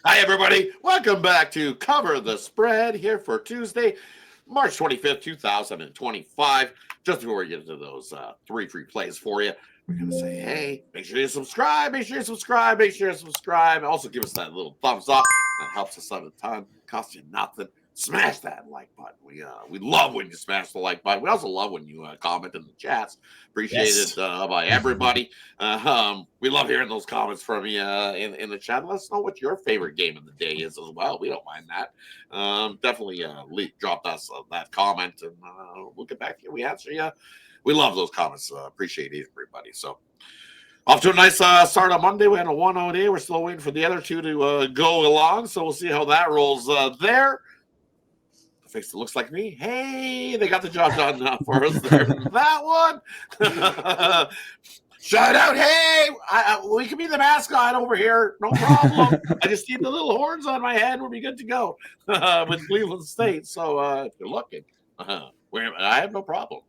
Hi, everybody. Welcome back to Cover the Spread here for Tuesday, March 25th, 2025. Just before we get into those 3 free plays for you, we're going to say, hey, make sure you subscribe, make sure you subscribe, make sure you subscribe. Also, give us that little thumbs up. That helps us out a ton. Costs you nothing. Smash that like button. We love when you smash the like button. We also love when you comment in the chats. Appreciate it by everybody. We love hearing those comments from you in the chat. Let us know what your favorite game of the day is as well. We don't mind that. Definitely drop us that comment, and we'll get back to you. We answer you. We love those comments. Appreciate it, everybody. So, off to a nice start on Monday. We had a 1-0 day. We're still waiting for the other two to go along, so we'll see how that rolls there. The face that looks like me. Hey, they got the job done for us there. That one. Shout out. Hey, we can be the mascot over here. No problem. I just need the little horns on my head. We'll be good to go with Cleveland State. So if you're looking, I have no problem.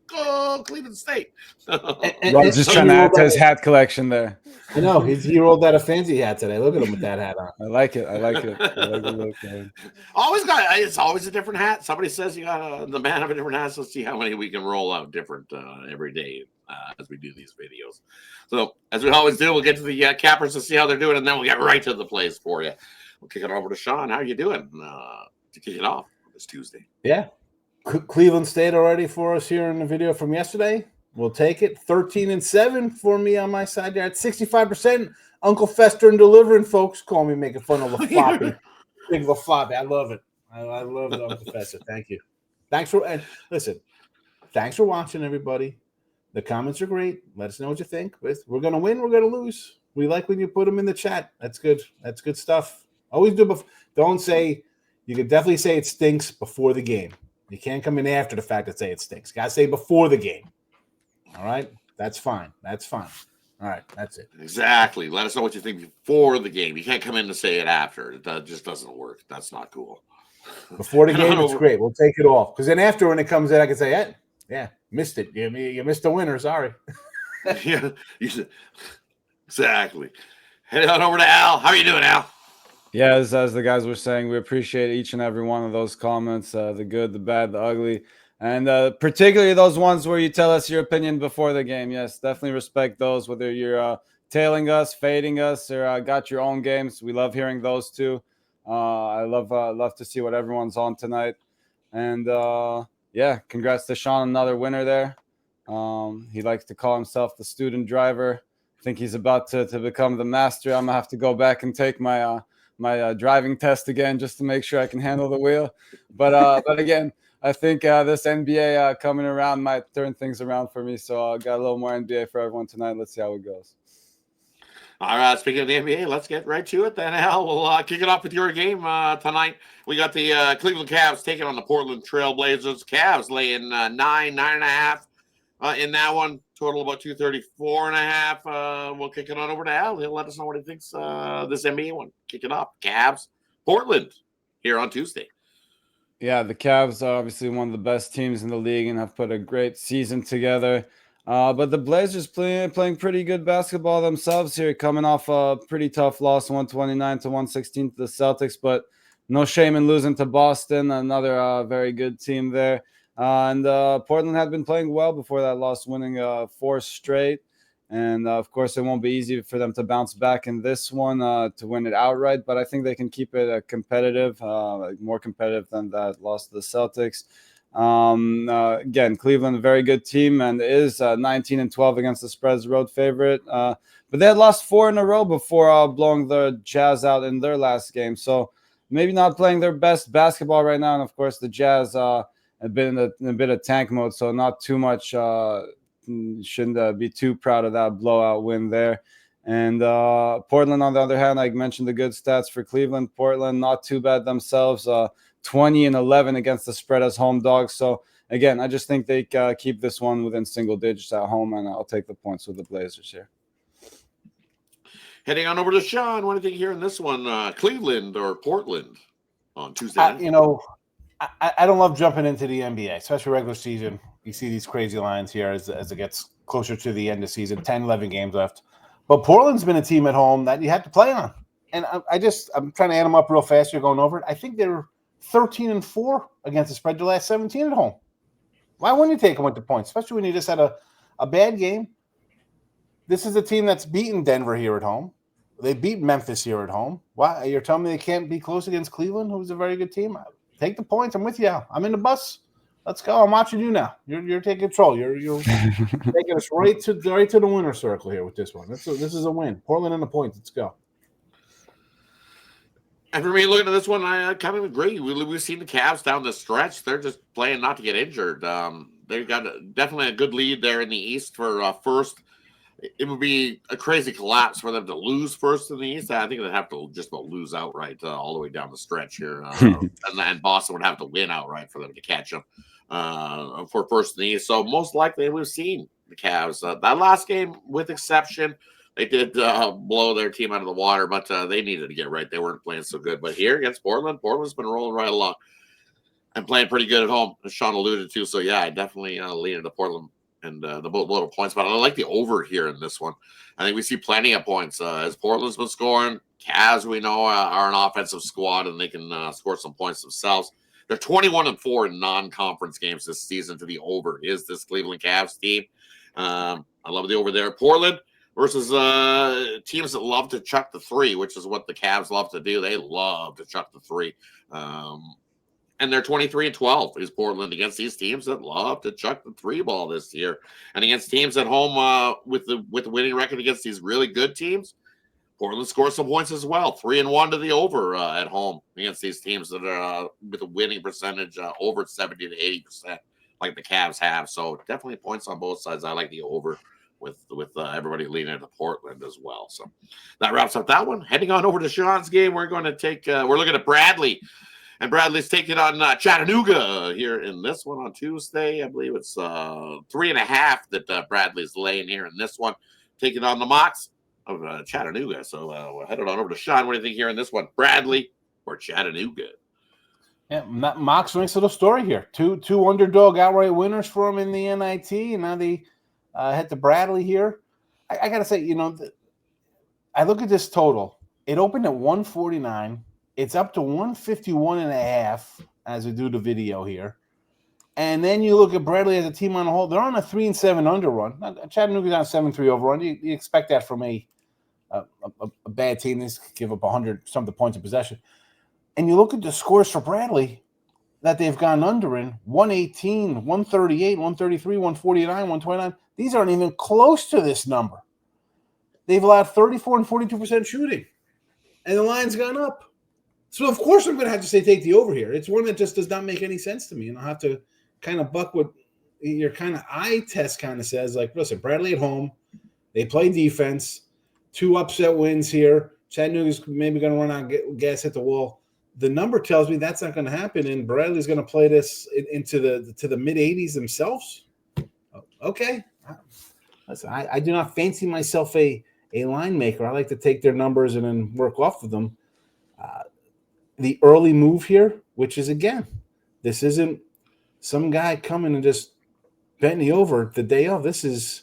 Go Cleveland State. Rod's just trying to add to his hat collection there. I know he rolled out a fancy hat today. Look at him with that hat on. I like it. I like the look. It's always a different hat. Somebody says you got the man of a different hat. So let's see how many we can roll out different every day as we do these videos. So as we always do, we'll get to the cappers to see how they're doing, and then we'll get right to the plays for you. We'll kick it over to Sean. How are you doing to kick it off this Tuesday? Yeah. Cleveland State already for us here in the video from yesterday. We'll take it. 13-7 for me on my side there at 65%. Uncle Fester and delivering, folks. Call me making fun of the floppy. Big the floppy. I love it. I love the Uncle Fester. Thank you. Thanks for watching, everybody. The comments are great. Let us know what you think. We're gonna win. We're gonna lose. We like when you put them in the chat. That's good. That's good stuff. Always do. Don't say. You could definitely say it stinks before the game. You can't come in after the fact and say it stinks. Got to say before the game. All right? That's fine. That's fine. All right. That's it. Exactly. Let us know what you think before the game. You can't come in to say it after. It just doesn't work. That's not cool. Before the game, it's great. We'll take it off. Because then after, when it comes in, I can say, hey, yeah, missed it. You missed the winner. Sorry. Yeah. Exactly. Head on over to Al. How are you doing, Al? Yeah, as the guys were saying, we appreciate each and every one of those comments, the good, the bad, the ugly, and particularly those ones where you tell us your opinion before the game. Yes, definitely respect those, whether you're tailing us, fading us, or got your own games. We love hearing those too. I love to see what everyone's on tonight. And, yeah, congrats to Sean, another winner there. He likes to call himself the student driver. I think he's about to become the master. I'm going to have to go back and take my driving test again just to make sure I can handle the wheel. But again, I think this NBA coming around might turn things around for me. So I got a little more NBA for everyone tonight. Let's see how it goes. All right, speaking of the NBA, let's get right to it then, Al. We'll kick it off with your game tonight. We got the Cleveland Cavs taking on the Portland Trailblazers. Cavs laying 9.5 in that one. Total about 234.5. We'll kick it on over to Al. He'll let us know what he thinks this NBA one. Kick it off. Cavs, Portland, here on Tuesday. Yeah, the Cavs are obviously one of the best teams in the league and have put a great season together. But the Blazers playing pretty good basketball themselves here, coming off a pretty tough loss, 129-116 to the Celtics. But no shame in losing to Boston, another very good team there. And Portland had been playing well before that loss, winning 4 straight. And, of course, it won't be easy for them to bounce back in this one to win it outright. But I think they can keep it competitive, more competitive than that loss to the Celtics. Again, Cleveland, a very good team, and is 19-12 against the spread's road favorite. But they had lost 4 in a row before blowing the Jazz out in their last game. So maybe not playing their best basketball right now. And, of course, the Jazz have been in a bit of tank mode, so not too much. Shouldn't be too proud of that blowout win there. And Portland, on the other hand, I mentioned the good stats for Cleveland. Portland, not too bad themselves. 20-11 against the spread as home dogs. So again, I just think they keep this one within single digits at home, and I'll take the points with the Blazers here. Heading on over to Sean. What do you think here in this one? Cleveland or Portland on Tuesday? I don't love jumping into the NBA, especially regular season. You see these crazy lines here as it gets closer to the end of the season, 10, 11 games left. But Portland's been a team at home that you have to play on. and I'm trying to add them up real fast. You're going over it. I think they're 13-4 against the spread. The last 17 at home. Why wouldn't you take them with the points, especially when you just had a bad game? This is a team that's beaten Denver here at home. They beat Memphis here at home. Why? You're telling me they can't be close against Cleveland, who's a very good team? Take the points. I'm with you. I'm in the bus. Let's go. I'm watching you now. You're taking control. You're taking us right to the winner's circle here with this one. This is a win. Portland and the points. Let's go. And for me, looking at this one, I kind of agree. We've seen the Cavs down the stretch. They're just playing not to get injured. They've got definitely a good lead there in the East for first. It would be a crazy collapse for them to lose first in the East. I think they'd have to just about lose outright all the way down the stretch here. And Boston would have to win outright for them to catch them for first in the East. So most likely we've seen the Cavs. That last game, with exception, they did blow their team out of the water, but they needed to get right. They weren't playing so good. But here against Portland's been rolling right along and playing pretty good at home, as Sean alluded to. So, yeah, I definitely lean into Portland and the little points. But I like the over here in this one. I think we see plenty of points. As Portland's been scoring, Cavs, we know, are an offensive squad, and they can score some points themselves. They're 21-4 in non-conference games this season. To the over is this Cleveland Cavs team. I love the over there. Portland versus teams that love to chuck the three, which is what the Cavs love to do. They love to chuck the three. And they're 23-12 is Portland against these teams that love to chuck the three ball this year. And against teams at home with the winning record against these really good teams, Portland scores some points as well. 3-1 to the over at home against these teams that are with a winning percentage over 70 to 80%, like the Cavs have. So definitely points on both sides. I like the over with everybody leaning into Portland as well. So that wraps up that one. Heading on over to Sean's game, we're going to take we're looking at Bradley. And Bradley's taking on Chattanooga here in this one on Tuesday. I believe it's 3.5 that Bradley's laying here in this one, taking on the Mocs of Chattanooga. So we're headed on over to Sean. What do you think here in this one, Bradley or Chattanooga? Yeah, Mocs makes a little story here. Two underdog outright winners for them in the NIT, and now they head to Bradley here. I got to say, I look at this total. It opened at 149. It's up to 151.5 as we do the video here. And then you look at Bradley as a team on the whole. They're on a 3-7 under run. Chattanooga's on a 7-3 over run. You expect that from a bad team. They give up 100-something points of possession. And you look at the scores for Bradley that they've gone under in 118, 138, 133, 149, 129. These aren't even close to this number. They've allowed 34 and 42% shooting. And the line's gone up. So, of course, I'm going to have to say take the over here. It's one that just does not make any sense to me. And I'll have to kind of buck what your kind of eye test kind of says. Like, listen, Bradley at home. They play defense. 2 upset wins here. Chattanooga's maybe going to run out, gas at the wall. The number tells me that's not going to happen, and Bradley's going to play this into the mid-80s themselves. Okay. Listen, I do not fancy myself a line maker. I like to take their numbers and then work off of them. The early move here, which is, again, this isn't some guy coming and just betting the over the day of. This is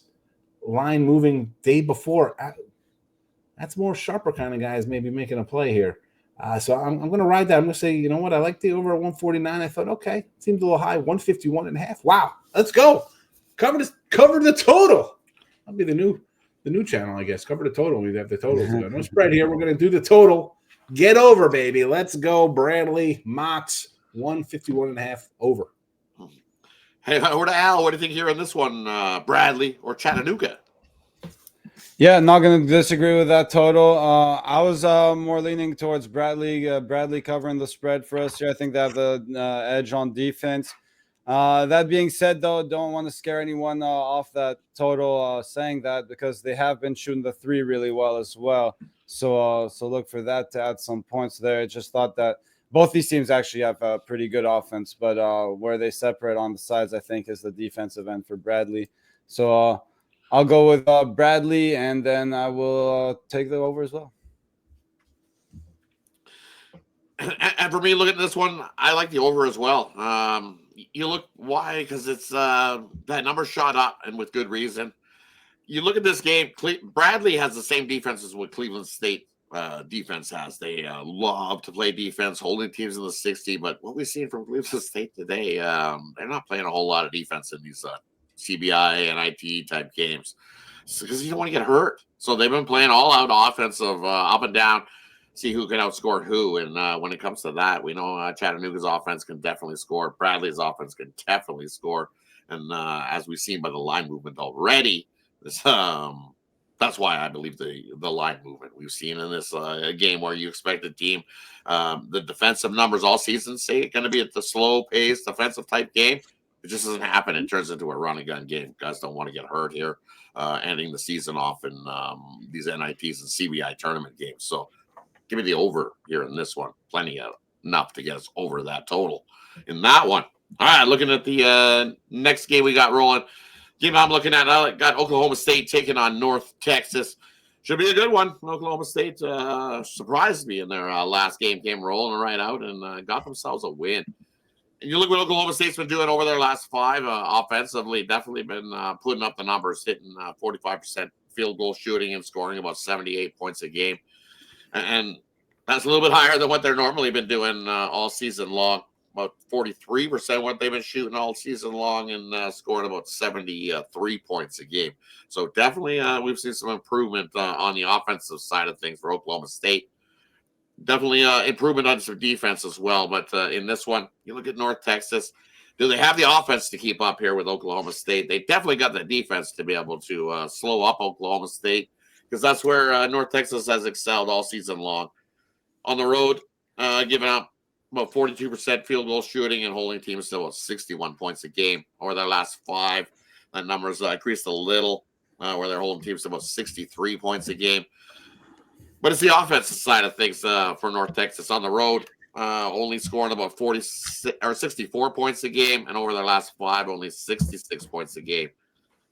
line moving day before. That's more sharper kind of guys maybe making a play here. So I'm going to ride that. I'm going to say, you know what? I like the over at 149. I thought, okay, seems a little high, 151.5. Wow, let's go. Cover the total. That'll be the new channel, I guess. Cover the total. We have the totals. No spread here. We're going to do the total. Get over, baby. Let's go, Bradley. Mocs, 151.5 over. Hey, over to Al. What do you think here on this one, Bradley or Chattanooga? Yeah, not going to disagree with that total. I was more leaning towards Bradley. Bradley covering the spread for us here. I think they have the edge on defense. That being said, though, don't want to scare anyone off that total saying that, because they have been shooting the three really well as well. So look for that to add some points there. I just thought that both these teams actually have a pretty good offense, but where they separate on the sides, I think, is the defensive end for Bradley. So I'll go with Bradley, and then I will take the over as well. And for me, looking at this one, I like the over as well. You look why? Because it's that number shot up, and with good reason. You look at this game. Bradley has the same defense as what Cleveland State defense has. They love to play defense, holding teams in the 60. But what we've seen from Cleveland State today, they're not playing a whole lot of defense in these CBI and IT type games because you don't want to get hurt. So they've been playing all out offensive, up and down, see who can outscore who. And when it comes to that, we know Chattanooga's offense can definitely score. Bradley's offense can definitely score. And as we've seen by the line movement already, this that's why I believe the line movement we've seen in this game where you expect a team, the defensive numbers all season say it's going to be at the slow pace defensive type game. It just doesn't happen. It turns into a run and gun game. Guys don't want to get hurt here, ending the season off in these NITs and CBI tournament games. So give me the over here in this one. Plenty of enough to get us over that total in that one. All right, looking at the next game we got rolling. Game I'm looking at, I got Oklahoma State taking on North Texas. Should be a good one. Oklahoma State surprised me in their last game, came rolling right out and got themselves a win. And you look what Oklahoma State's been doing over their last 5 offensively, definitely been putting up the numbers, hitting 45% field goal shooting and scoring about 78 points a game. And that's a little bit higher than what they're normally been doing all season long. About 43% what they've been shooting all season long and scoring about 73 points a game. So definitely we've seen some improvement on the offensive side of things for Oklahoma State. Definitely improvement on some defense as well. But in this one, you look at North Texas. Do they have the offense to keep up here with Oklahoma State? They definitely got the defense to be able to slow up Oklahoma State because that's where North Texas has excelled all season long. On the road, giving up about 42% field goal shooting and holding teams to about 61 points a game over their last 5. That number's increased a little, where they're holding teams to about 63 points a game. But it's the offensive side of things for North Texas on the road, only scoring about 46 or 64 points a game, and over their last 5, only 66 points a game.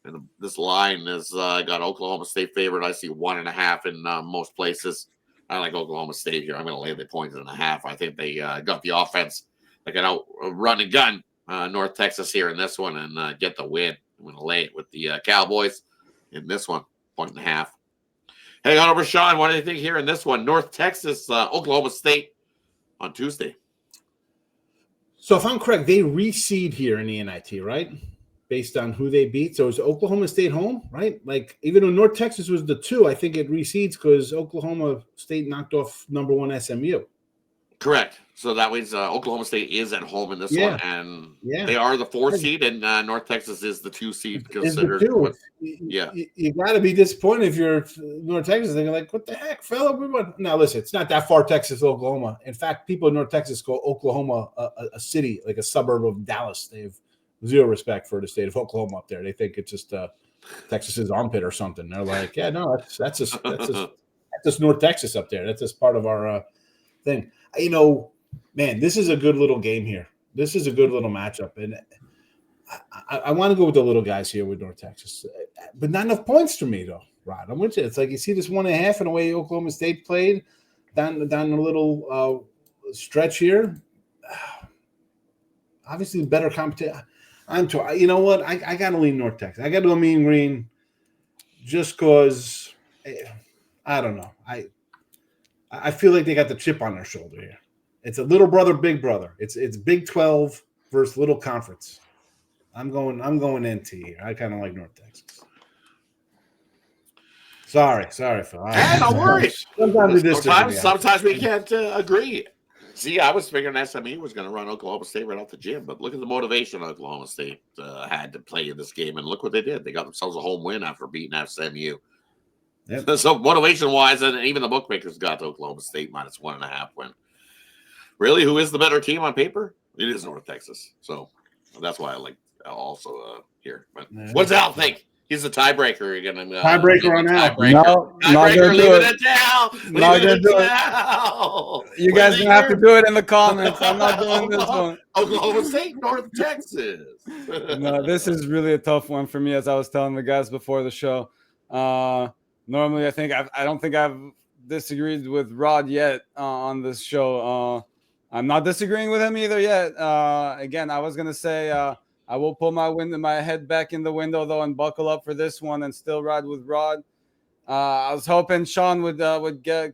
And this line has got Oklahoma State favored. I see 1.5 in most places. I like Oklahoma State here. I'm going to lay the 1.5. I think they got the offense. They can out run and gun North Texas here in this one and get the win. I'm going to lay it with the Cowboys in this one, 1.5. Hey, on over, Sean. What do you think here in this one? North Texas, Oklahoma State on Tuesday. So if I'm correct, they reseed here in the NIT, right? Based on who they beat. So is Oklahoma State home, right? Like, even though North Texas was the 2, I think it reseeds because Oklahoma State knocked off number 1 SMU. Correct. So that means Oklahoma State is at home in this one, and they are the 4 seed, and North Texas is the 2 seed considered. You got to be disappointed if you're North Texas. They're like, what the heck, fella? Now, listen, it's not that far, Texas, Oklahoma. In fact, people in North Texas call Oklahoma a city, like a suburb of Dallas. They have zero respect for the state of Oklahoma up there. They think it's just Texas's armpit or something. They're like, yeah, no, that's just North Texas up there. That's just part of our thing. You know, man, this is a good little game here. This is a good little matchup, and I want to go with the little guys here with North Texas, but not enough points for me though, Rod. I'm with you. It's like you see this 1.5 in the way Oklahoma State played down a little stretch here. Obviously, better competition. You know what? I got to lean North Texas. I got to go Mean Green, just because I don't know. I feel like they got the chip on their shoulder here. It's a little brother, big brother. It's Big 12 versus little conference. I'm going NT here. I kind of like North Texas. Sorry, Phil. No worries. Sometimes we can't agree. See, I was figuring SMU was going to run Oklahoma State right off the gym, but look at the motivation Oklahoma State had to play in this game, and look what they did. They got themselves a home win after beating SMU. Yep. So motivation-wise, and even the bookmakers got Oklahoma State minus 1.5 win. Really, who is the better team on paper? It is North Texas. So that's why I like also here. But what's Al think? He's the tiebreaker. You're gonna tiebreaker on Al. No, not gonna do it. Not gonna do it. You guys gonna have to do it in the comments. I'm not doing this one. Oklahoma State, North Texas. No, this is really a tough one for me, as I was telling the guys before the show. Normally, I don't think I've disagreed with Rodd yet on this show. I'm not disagreeing with him either yet. Again, I was gonna say I will pull my head back in the window though and buckle up for this one and still ride with Rodd. I was hoping Sean would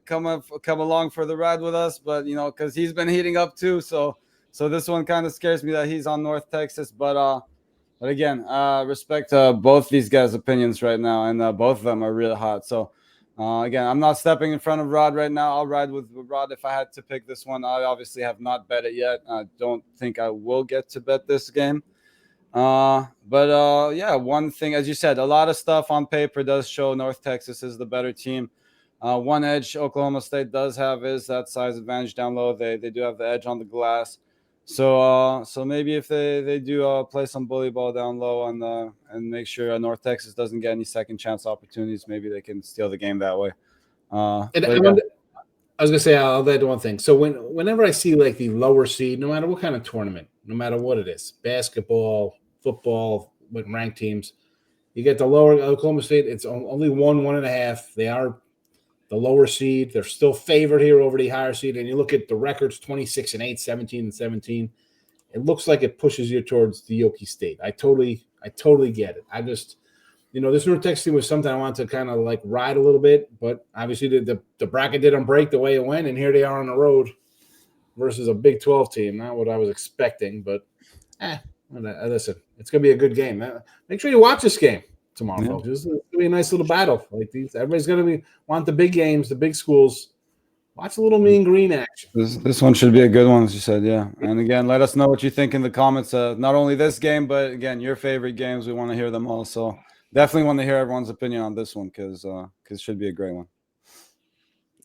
come along for the ride with us, but because he's been heating up too. So this one kind of scares me that he's on North Texas. But again, respect both these guys' opinions right now, and both of them are really hot. So again, I'm not stepping in front of Rodd right now. I'll ride with Rodd if I had to pick this one. I obviously have not bet it yet. I don't think I will get to bet this game. Yeah, one thing, as you said, a lot of stuff on paper does show North Texas is the better team. One edge Oklahoma State does have is that size advantage down low. They do have the edge on the glass. So maybe if they do play some bully ball down low and make sure North Texas doesn't get any second chance opportunities, maybe they can steal the game that way. I was gonna say I'll add one thing. So whenever I see like the lower seed, no matter what kind of tournament, no matter what it is, basketball, football, with ranked teams, you get the lower Oklahoma State. It's only 1.5. They are the lower seed. They're still favored here over the higher seed. And you look at the records, 26-8, 17-17. It looks like it pushes you towards the Yoki State. I totally get it. I just, this North Texas team was something I wanted to kind of like ride a little bit, but obviously the bracket didn't break the way it went, and here they are on the road versus a Big 12 team. Not what I was expecting, but listen, it's going to be a good game. Make sure you watch this game tomorrow, folks. It's going to be a nice little battle. Like everybody's going to want the big games, the big schools. Watch a little mean green action. This one should be a good one, as you said, yeah. And again, let us know what you think in the comments. Not only this game, but again, your favorite games. We want to hear them all. So definitely want to hear everyone's opinion on this one because it should be a great one.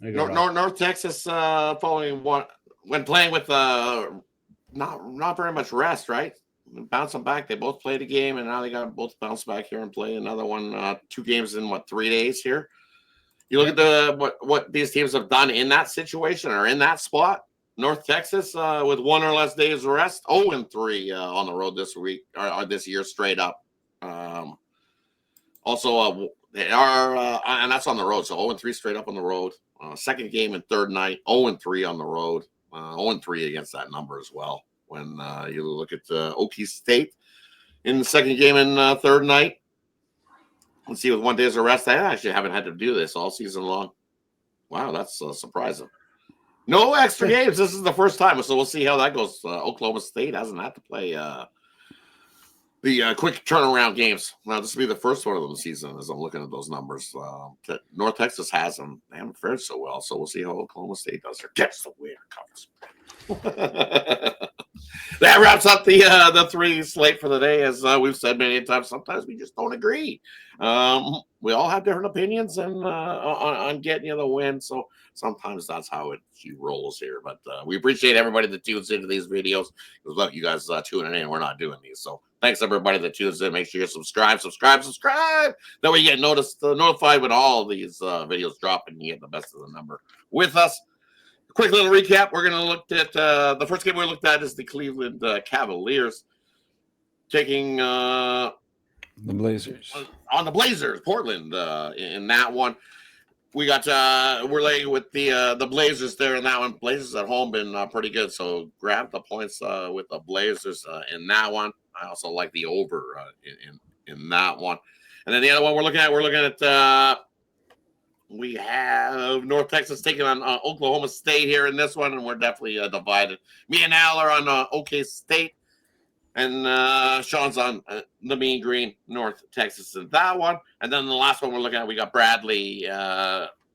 North Texas following one when playing with not very much rest, right? Bouncing back, they both played a game, and now they got both bounce back here and play another one. 2 games in 3 days here. You look at what these teams have done in that situation or in that spot. North Texas with 1 or less days of rest, 0-3 on the road this week or this year straight up. Also, they are and that's on the road, so 0-3 straight up on the road. Second game and third night, 0-3 on the road, 0-3 against that number as well. When you look at Okie State in the second game and third night. Let's see, with 1 day's rest, I actually haven't had to do this all season long. Wow, that's surprising. No extra games. This is the first time, so we'll see how that goes. Oklahoma State hasn't had to play the quick turnaround games. Now, this will be the first one of the season as I'm looking at those numbers. North Texas has them. They haven't fared so well, so we'll see how Oklahoma State does there. Gets the winner covers. That wraps up the 3 slate for the day. As we've said many times, sometimes we just don't agree. We all have different opinions and on getting you the win. So sometimes that's how she rolls here. But we appreciate everybody that tunes into these videos. Look, you guys tuning in. We're not doing these. So thanks everybody that tunes in. Make sure you subscribe. That way you get notified when all these videos drop and you get the best of the number with us. Quick little recap. We're going to look at the first game we looked at is the Cleveland Cavaliers taking the Blazers on the Blazers, Portland in that one. We got we're laying with the Blazers there in that one. Blazers at home been pretty good, so grab the points with the Blazers in that one. I also like the over in that one. And then the other one we're looking at. We have North Texas taking on Oklahoma State here in this one, and we're definitely divided. Me and Al are on OK State, and Sean's on the mean green, North Texas in that one. And then the last one we're looking at, we got Bradley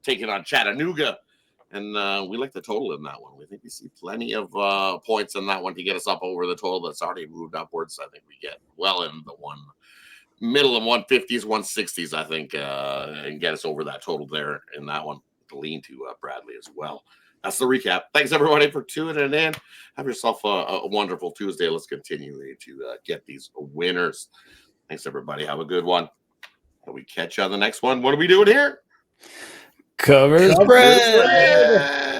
taking on Chattanooga, and we like the total in that one. We think we see plenty of points in that one to get us up over the total that's already moved upwards. I think we get well in the middle of 150s, 160s, I think, and get us over that total there in that one to lean to Bradley as well. That's the recap. Thanks, everybody, for tuning in. Have yourself a wonderful Tuesday. Let's continue to get these winners. Thanks, everybody. Have a good one. And we catch you on the next one. What are we doing here? Cover spread.